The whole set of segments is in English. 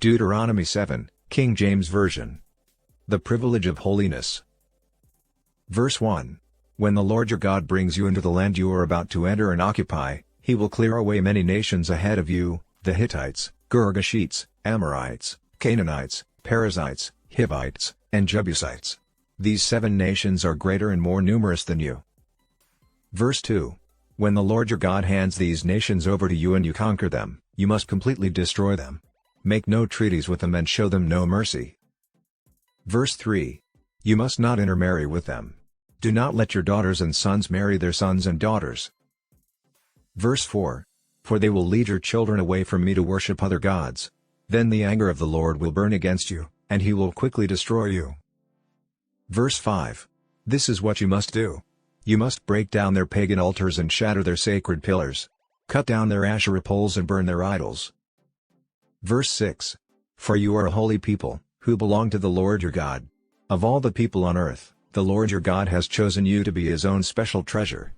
Deuteronomy 7, King James Version. The privilege of holiness. Verse 1. When the Lord your God brings you into the land you are about to enter and occupy, he will clear away many nations ahead of you, the Hittites, Girgashites, Amorites, Canaanites, Perizzites, Hivites, and Jebusites. These 7 nations are greater and more numerous than you. Verse 2. When the Lord your God hands these nations over to you and you conquer them, you must completely destroy them. Make no treaties with them and show them no mercy. Verse 3. You must not intermarry with them. Do not let your daughters and sons marry their sons and daughters. Verse 4. For they will lead your children away from me to worship other gods. Then the anger of the Lord will burn against you, and he will quickly destroy you. Verse 5. This is what you must do. You must break down their pagan altars and shatter their sacred pillars. Cut down their Asherah poles and burn their idols. Verse 6. For you are a holy people, who belong to the Lord your God. Of all the people on earth, the Lord your God has chosen you to be his own special treasure.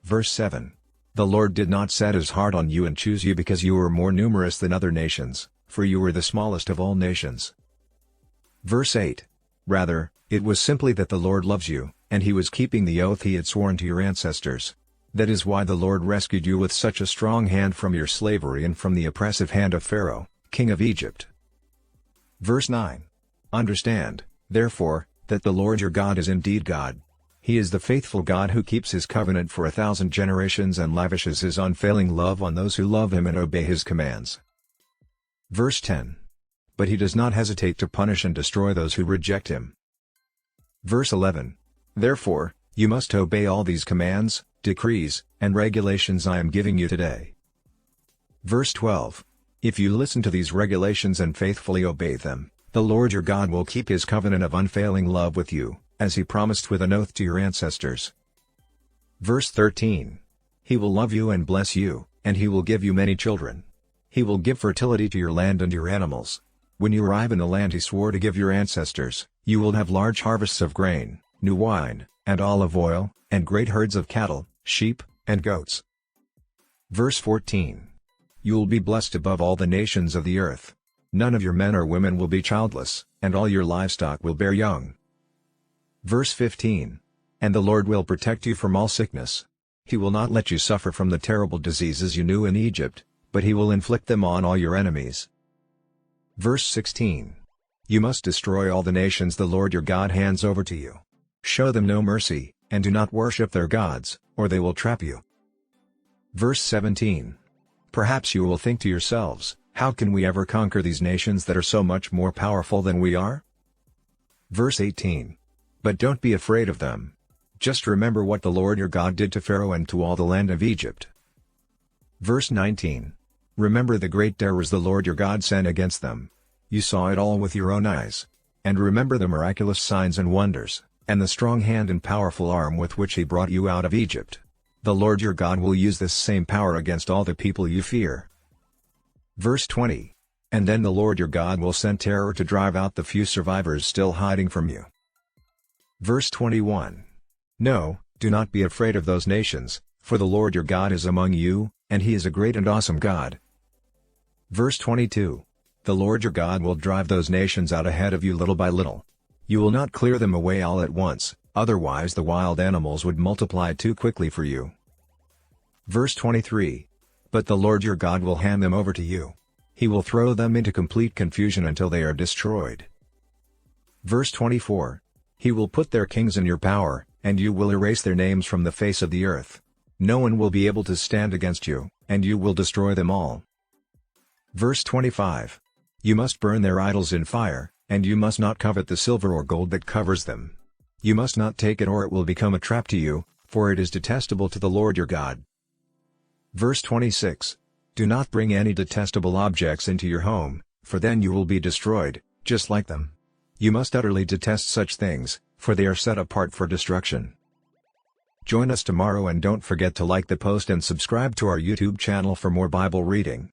Verse 7. The Lord did not set his heart on you and choose you because you were more numerous than other nations, for you were the smallest of all nations. Verse 8. Rather, it was simply that the Lord loves you, and he was keeping the oath he had sworn to your ancestors. That is why the Lord rescued you with such a strong hand from your slavery and from the oppressive hand of Pharaoh, king of Egypt. Verse 9. Understand, therefore, that the Lord your God is indeed God. He is the faithful God who keeps his covenant for 1,000 generations and lavishes his unfailing love on those who love him and obey his commands. Verse 10. But he does not hesitate to punish and destroy those who reject him. Verse 11. Therefore, you must obey all these commands, decrees, and regulations I am giving you today. Verse 12. If you listen to these regulations and faithfully obey them, the Lord your God will keep his covenant of unfailing love with you, as he promised with an oath to your ancestors. Verse 13. He will love you and bless you, and he will give you many children. He will give fertility to your land and your animals. When you arrive in the land he swore to give your ancestors, you will have large harvests of grain, new wine, and olive oil, and great herds of cattle, sheep, and goats. Verse 14. You will be blessed above all the nations of the earth. None of your men or women will be childless, and all your livestock will bear young. Verse 15. And the Lord will protect you from all sickness. He will not let you suffer from the terrible diseases you knew in Egypt, but he will inflict them on all your enemies. Verse 16. You must destroy all the nations the Lord your God hands over to you. Show them no mercy, and do not worship their gods, or they will trap you. Verse 17. Perhaps you will think to yourselves, how can we ever conquer these nations that are so much more powerful than we are? Verse 18. But don't be afraid of them. Just remember what the Lord your God did to Pharaoh and to all the land of Egypt. Verse 19. Remember the great terrors the Lord your God sent against them. You saw it all with your own eyes. And remember the miraculous signs and wonders, and the strong hand and powerful arm with which he brought you out of Egypt. The Lord your God will use this same power against all the people you fear. Verse 20. And then the Lord your God will send terror to drive out the few survivors still hiding from you. Verse 21. No, do not be afraid of those nations, for the Lord your God is among you, and he is a great and awesome God. Verse 22. The Lord your God will drive those nations out ahead of you little by little. You will not clear them away all at once, otherwise the wild animals would multiply too quickly for you. Verse 23. But the Lord your God will hand them over to you. He will throw them into complete confusion until they are destroyed. Verse 24. He will put their kings in your power, and you will erase their names from the face of the earth. No one will be able to stand against you, and you will destroy them all. Verse 25. You must burn their idols in fire, and you must not covet the silver or gold that covers them. You must not take it or it will become a trap to you, for it is detestable to the Lord your God. Verse 26. Do not bring any detestable objects into your home, for then you will be destroyed, just like them. You must utterly detest such things, for they are set apart for destruction. Join us tomorrow and don't forget to like the post and subscribe to our YouTube channel for more Bible reading.